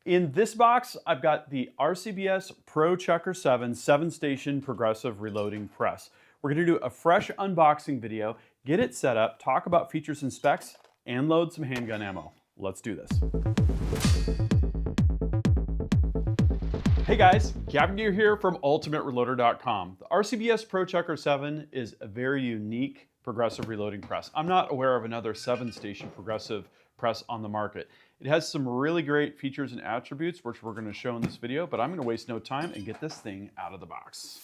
In this box, I've got the RCBS Pro Chucker 7 7-station progressive reloading press. We're going to do a fresh unboxing video, get it set up, talk about features and specs, and load some handgun ammo. Let's do this. Hey guys, Gavin here from UltimateReloader.com. The RCBS Pro Chucker 7 is a very unique progressive reloading press. I'm not aware of another 7-station progressive press on the market. It has some really great features and attributes, which we're going to show in this video, but I'm going to waste no time and get this thing out of the box.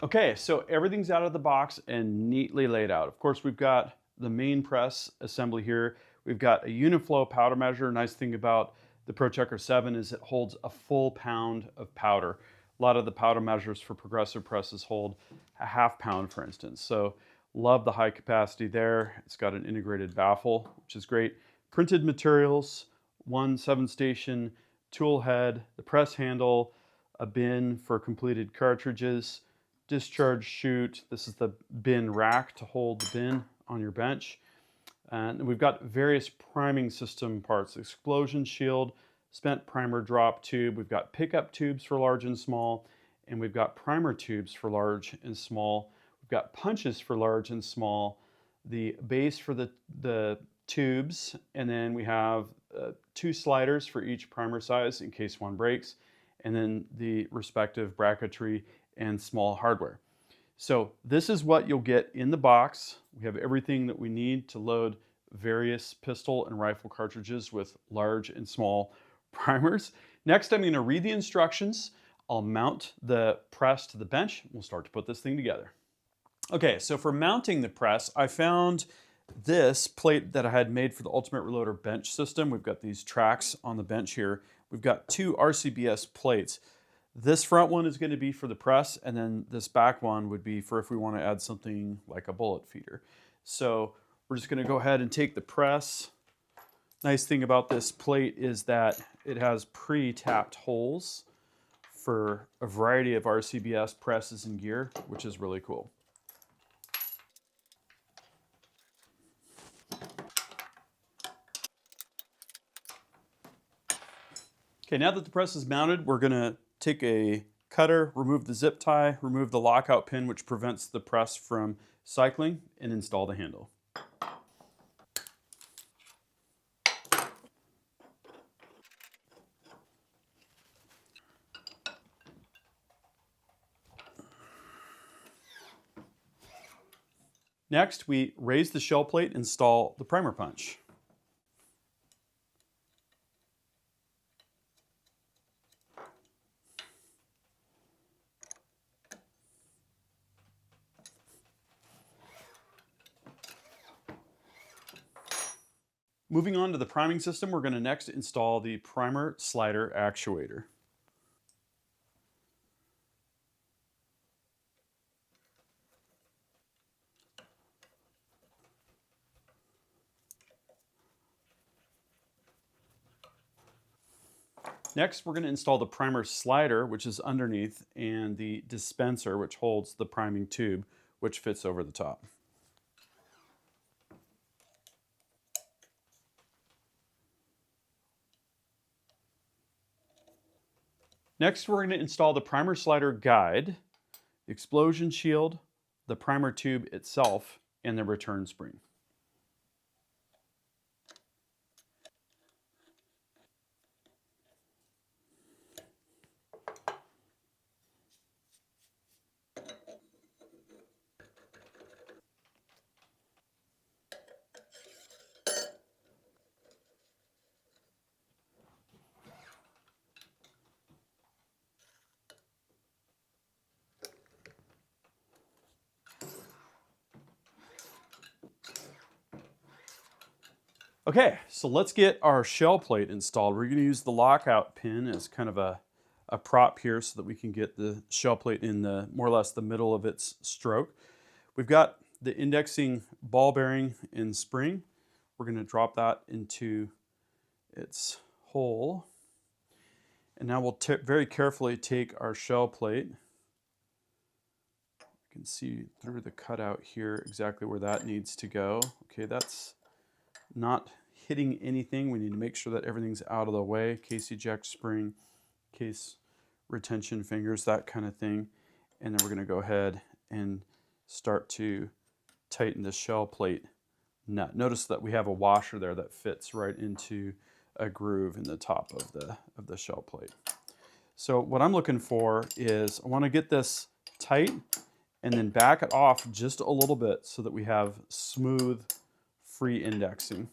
Okay, so everything's out of the box and neatly laid out. Of course, we've got the main press assembly here. We've got a Uniflow powder measure. Nice thing about the Pro Chucker 7 is it holds a full pound of powder. A lot of the powder measures for progressive presses hold a half pound, for instance. So love the high capacity there. It's got an integrated baffle, which is great. Printed materials, one 7-station tool head, the press handle, a bin for completed cartridges, discharge chute. This is the bin rack to hold the bin on your bench. And we've got various priming system parts, explosion shield, spent primer drop tube. We've got pickup tubes for large and small, and we've got primer tubes for large and small. We've got punches for large and small, the base for the tubes, and then we have 2 sliders for each primer size in case one breaks, and then the respective bracketry and small hardware. So this is what you'll get in the box. We have everything that we need to load various pistol and rifle cartridges with large and small primers. Next, I'm going to read the instructions. I'll mount the press to the bench. We'll start to put this thing together. Okay, so for mounting the press, I found this plate that I had made for the Ultimate Reloader bench system. We've got these tracks on the bench here. We've got 2 RCBS plates. This front one is going to be for the press, and then this back one would be for if we want to add something like a bullet feeder. So we're just going to go ahead and take the press. Nice thing about this plate is that it has pre-tapped holes for a variety of RCBS presses and gear, which is really cool. Okay, now that the press is mounted, we're going to take a cutter, remove the zip tie, remove the lockout pin which prevents the press from cycling, and install the handle. Next, we raise the shell plate and install the primer punch. Moving on to the priming system, we're going to next install the primer slider actuator. Next, we're going to install the primer slider, which is underneath, and the dispenser, which holds the priming tube, which fits over the top. Next, we're going to install the primer slider guide, the explosion shield, the primer tube itself, and the return spring. Okay, so let's get our shell plate installed. We're going to use the lockout pin as kind of a prop here so that we can get the shell plate in the more or less the middle of its stroke. We've got the indexing ball bearing and spring. We're going to drop that into its hole. And now we'll very carefully take our shell plate. You can see through the cutout here exactly where that needs to go. Okay, that's not hitting anything. We need to make sure that everything's out of the way. Case eject spring, case retention fingers, that kind of thing. And then we're going to go ahead and start to tighten the shell plate nut. Notice that we have a washer there that fits right into a groove in the top of the shell plate. So what I'm looking for is I want to get this tight and then back it off just a little bit so that we have smooth, free indexing.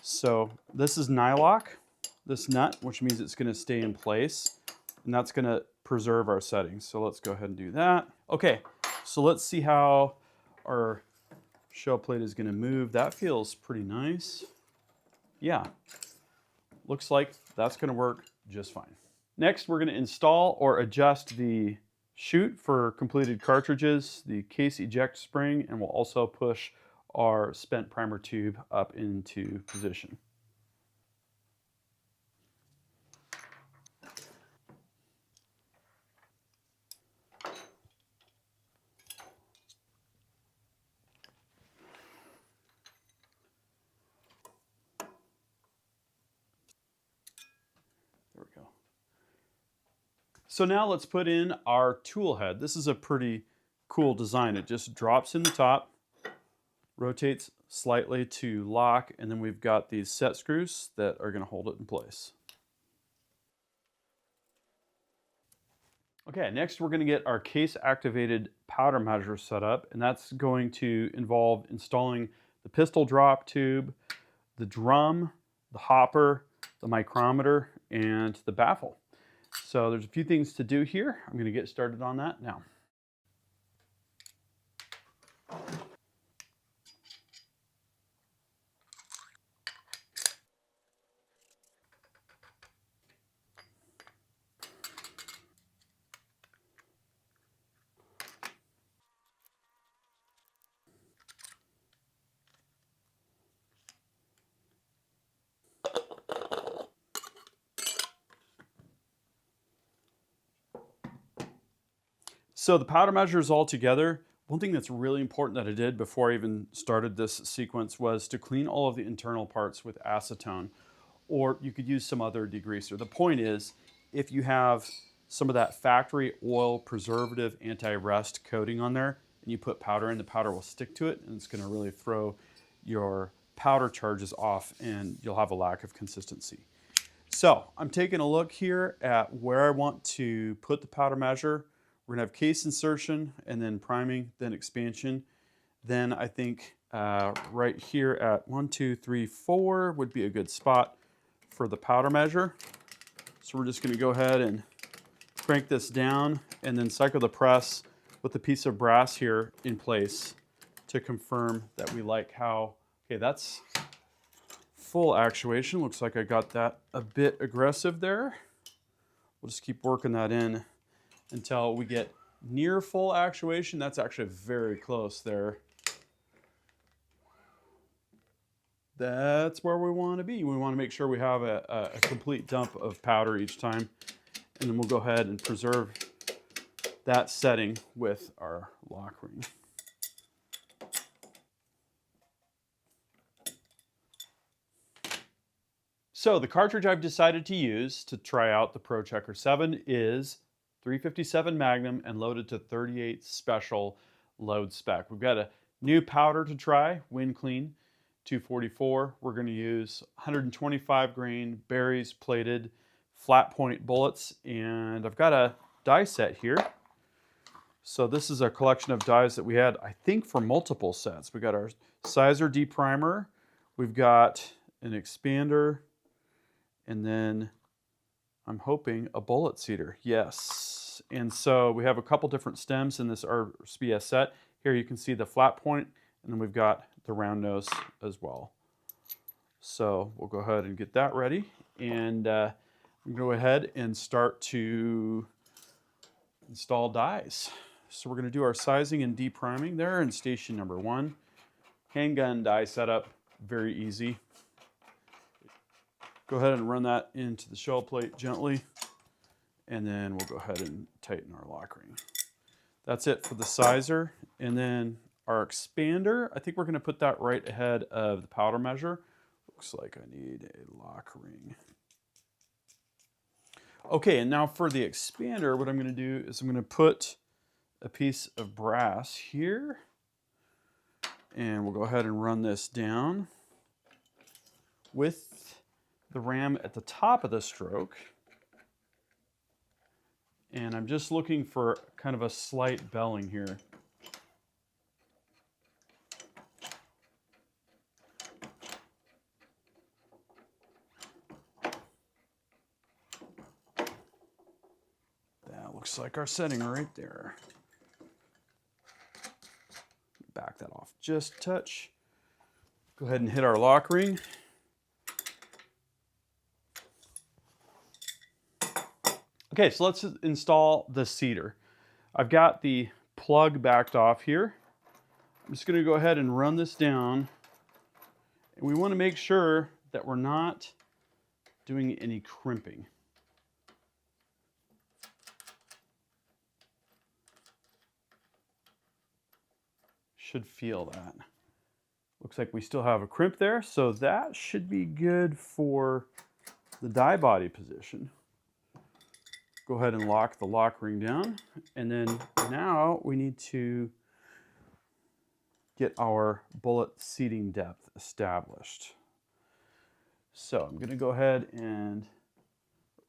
So this is nylock, this nut, which means it's going to stay in place, and that's going to preserve our settings. So let's go ahead and do that. Okay, so let's see how our shell plate is going to move. That feels pretty nice. Yeah, looks like that's going to work just fine. Next, we're going to install or adjust the chute for completed cartridges, the case eject spring, and we'll also push our spent primer tube up into position. There we go. So now let's put in our tool head. This is a pretty cool design. It just drops in the top, rotates slightly to lock, and then we've got these set screws that are going to hold it in place. Okay, next we're going to get our case activated powder measure set up, and that's going to involve installing the pistol drop tube, the drum, the hopper, the micrometer, and the baffle. So there's a few things to do here. I'm going to get started on that now. So the powder measures all together. One thing that's really important that I did before I even started this sequence was to clean all of the internal parts with acetone, or you could use some other degreaser. The point is, if you have some of that factory oil preservative anti-rust coating on there and you put powder in, the powder will stick to it and it's going to really throw your powder charges off and you'll have a lack of consistency. So I'm taking a look here at where I want to put the powder measure. We're going to have case insertion and then priming, then expansion. Then I think right here at 1, 2, 3, 4 would be a good spot for the powder measure. So we're just going to go ahead and crank this down and then cycle the press with the piece of brass here in place to confirm that we like how, okay, that's full actuation. Looks like I got that a bit aggressive there. We'll just keep working that in until we get near full actuation. That's actually very close there. That's where we want to be. We want to make sure we have a complete dump of powder each time. And then we'll go ahead and preserve that setting with our lock ring. So the cartridge I've decided to use to try out the Pro Chucker 7 is 357 Magnum and loaded to 38 special load spec. We've got a new powder to try, Wind Clean 244. We're going to use 125 grain berries plated flat point bullets, and I've got a die set here. So this is a collection of dies that we had, I think, for multiple sets. We got our sizer deprimer, we've got an expander, and then I'm hoping a bullet seeder. Yes. And so we have a couple different stems in this RCBS set. Here you can see the flat point, and then we've got the round nose as well. So we'll go ahead and get that ready. And I'm gonna go ahead and start to install dies. So we're gonna do our sizing and depriming there in station number 1. Handgun die setup, very easy. Go ahead and run that into the shell plate gently, and then we'll go ahead and tighten our lock ring. That's it for the sizer. And then our expander, I think we're gonna put that right ahead of the powder measure. Looks like I need a lock ring. Okay, and now for the expander, what I'm gonna do is I'm gonna put a piece of brass here, and we'll go ahead and run this down with the ram at the top of the stroke. And I'm just looking for kind of a slight belling here. That looks like our setting right there. Back that off just a touch. Go ahead and hit our lock ring. Okay, so let's install the seater. I've got the plug backed off here. I'm just gonna go ahead and run this down. And we wanna make sure that we're not doing any crimping. Should feel that. Looks like we still have a crimp there, so that should be good for the die body position. Go ahead and lock the lock ring down. And then now we need to get our bullet seating depth established. So I'm gonna go ahead and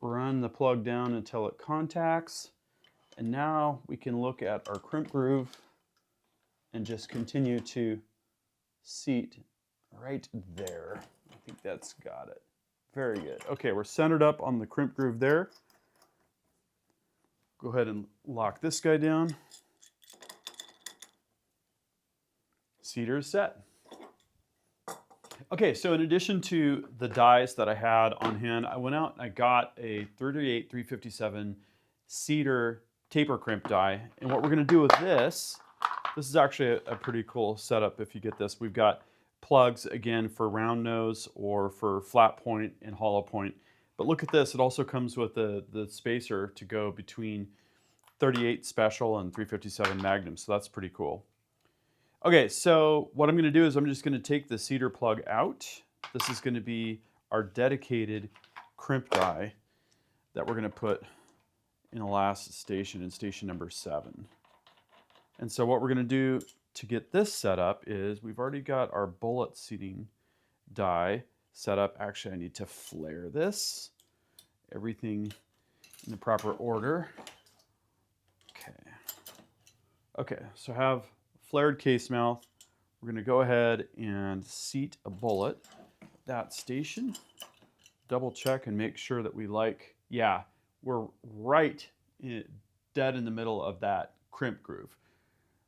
run the plug down until it contacts. And now we can look at our crimp groove and just continue to seat right there. I think that's got it. Very good. Okay, we're centered up on the crimp groove there. Go ahead and lock this guy down. Seater is set. Okay, so in addition to the dies that I had on hand, I went out and I got a 38-357 cedar taper crimp die. And what we're gonna do with this is actually a pretty cool setup if you get this. We've got plugs, again, for round nose or for flat point and hollow point. But look at this, it also comes with the spacer to go between 38 Special and 357 Magnum, so that's pretty cool. Okay, so what I'm gonna do is I'm just gonna take the cedar plug out. This is gonna be our dedicated crimp die that we're gonna put in the last station, in station number 7. And so what we're gonna do to get this set up is we've already got our bullet seating die set up. Actually, I need to flare this. Everything in the proper order. Okay, so I have flared case mouth. We're gonna go ahead and seat a bullet at that station. Double check and make sure that we yeah, we're right dead in the middle of that crimp groove.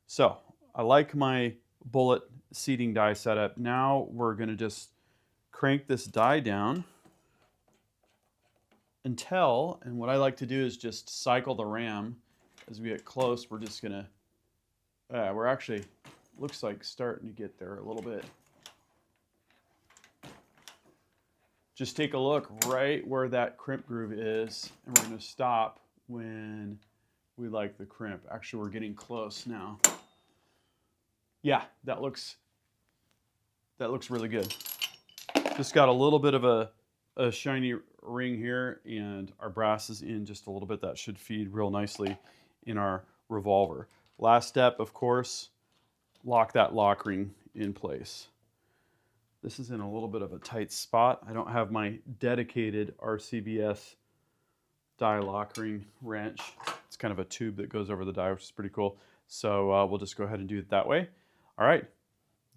So I like my bullet seating die setup. Now we're gonna just crank this die down until, and what I like to do is just cycle the ram. As we get close, we're just gonna, we're actually, looks like starting to get there a little bit. Just take a look right where that crimp groove is, and we're gonna stop when we like the crimp. Actually, we're getting close now. Yeah, that looks really good. Just got a little bit of a shiny ring here, and our brass is in just a little bit. That should feed real nicely in our revolver. Last step, of course, lock that lock ring in place. This is in a little bit of a tight spot. I don't have my dedicated RCBS die lock ring wrench. It's kind of a tube that goes over the die, which is pretty cool. So we'll just go ahead and do it that way. All right,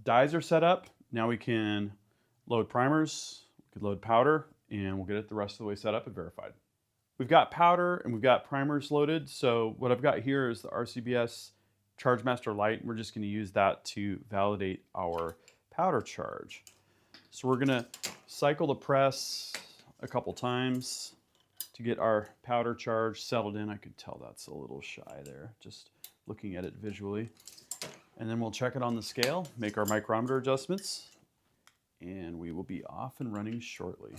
dies are set up. Now we can load primers, we can load powder, and we'll get it the rest of the way set up and verified. We've got powder and we've got primers loaded. So what I've got here is the RCBS Chargemaster Lite, and we're just gonna use that to validate our powder charge. So we're gonna cycle the press a couple times to get our powder charge settled in. I could tell that's a little shy there, just looking at it visually. And then we'll check it on the scale, make our micrometer adjustments, and we will be off and running shortly.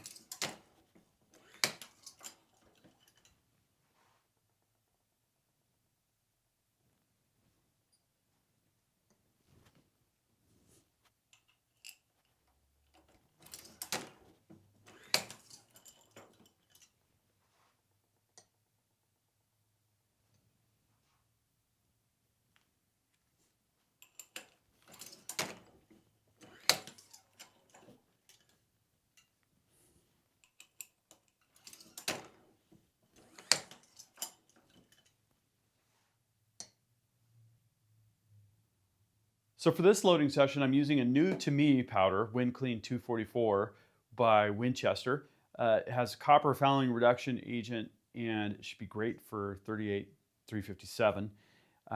So for this loading session, I'm using a new to me powder, Wind Clean 244 by Winchester. It has copper fouling reduction agent and it should be great for 38 357.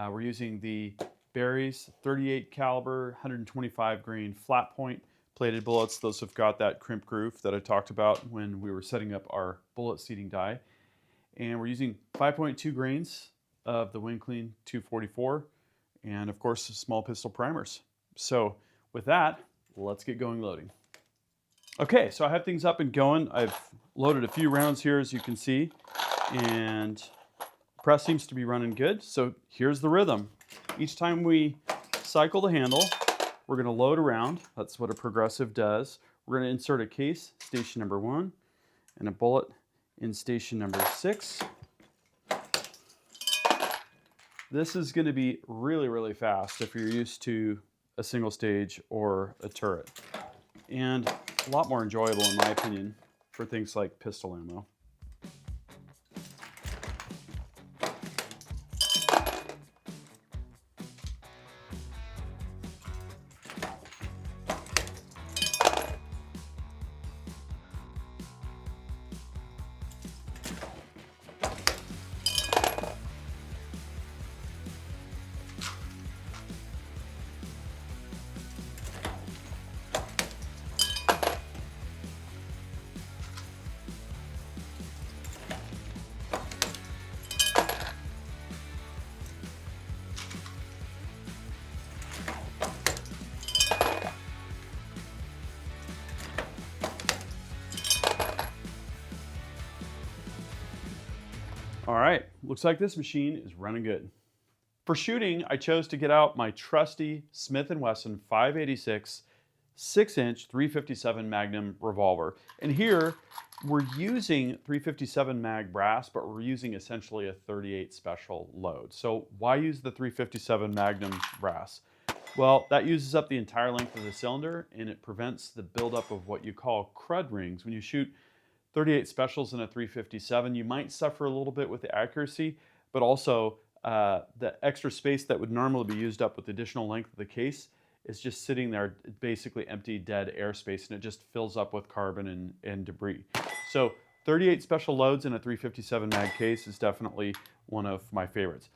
We're using the Berry's 38 caliber, 125 grain flat point plated bullets. Those have got that crimp groove that I talked about when we were setting up our bullet seating die. And we're using 5.2 grains of the Wind Clean 244. And of course, small pistol primers. So with that, let's get going loading. Okay, so I have things up and going. I've loaded a few rounds here, as you can see, and press seems to be running good. So here's the rhythm. Each time we cycle the handle, we're gonna load a round. That's what a progressive does. We're gonna insert a case, station number 1, and a bullet in station number 6. This is going to be really, really fast if you're used to a single stage or a turret. And a lot more enjoyable, in my opinion, for things like pistol ammo. All right, looks like this machine is running good. For shooting, I chose to get out my trusty Smith & Wesson 586 6-inch 357 Magnum revolver. And here, we're using 357 mag brass, but we're using essentially a 38 special load. So why use the 357 Magnum brass? Well, that uses up the entire length of the cylinder, and it prevents the buildup of what you call crud rings. When you shoot 38 specials in a 357, you might suffer a little bit with the accuracy, but also the extra space that would normally be used up with the additional length of the case is just sitting there, basically empty, dead airspace, and it just fills up with carbon and debris. So 38 special loads in a 357 mag case is definitely one of my favorites.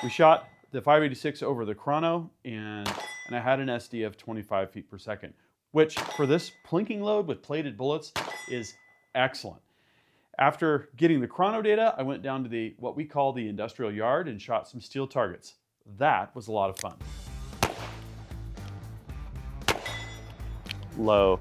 We shot the 586 over the chrono, and I had an SD of 25 feet per second, which for this plinking load with plated bullets is excellent. After getting the chrono data, I went down to what we call the industrial yard and shot some steel targets. That was a lot of fun. Low.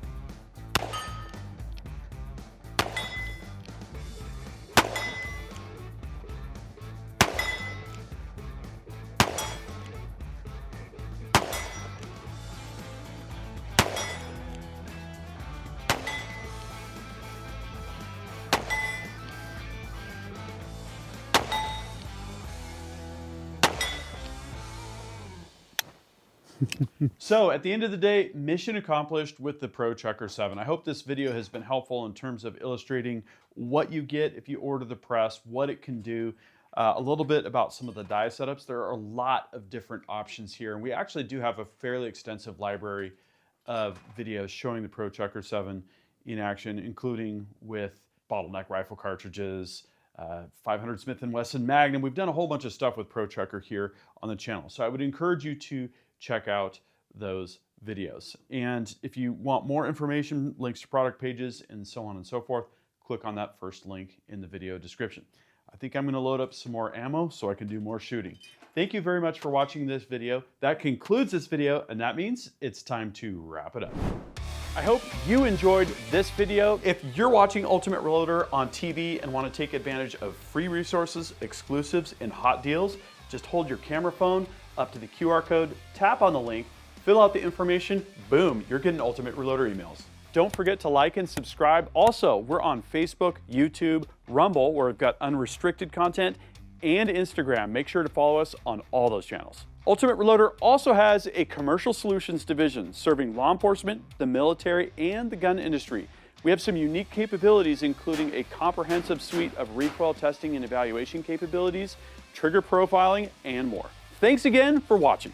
So at the end of the day, mission accomplished with the Pro Chucker 7. I hope this video has been helpful in terms of illustrating what you get if you order the press, what it can do, a little bit about some of the die setups. There are a lot of different options here, and we actually do have a fairly extensive library of videos showing the Pro Chucker 7 in action, including with bottleneck rifle cartridges, 500 Smith & Wesson Magnum. We've done a whole bunch of stuff with Pro Chucker here on the channel. So I would encourage you to check out those videos. And if you want more information, links to product pages, and so on and so forth, click on that first link in the video description. I think I'm going to load up some more ammo so I can do more shooting. Thank you very much for watching this video. That concludes this video, and that means it's time to wrap it up. I hope you enjoyed this video. If you're watching Ultimate Reloader on TV and want to take advantage of free resources, exclusives, and hot deals, just hold your camera phone up to the QR code, tap on the link, fill out the information, boom, you're getting Ultimate Reloader emails. Don't forget to like and subscribe. Also, we're on Facebook, YouTube, Rumble, where we've got unrestricted content, and Instagram. Make sure to follow us on all those channels. Ultimate Reloader also has a commercial solutions division serving law enforcement, the military, and the gun industry. We have some unique capabilities, including a comprehensive suite of recoil testing and evaluation capabilities, trigger profiling, and more. Thanks again for watching.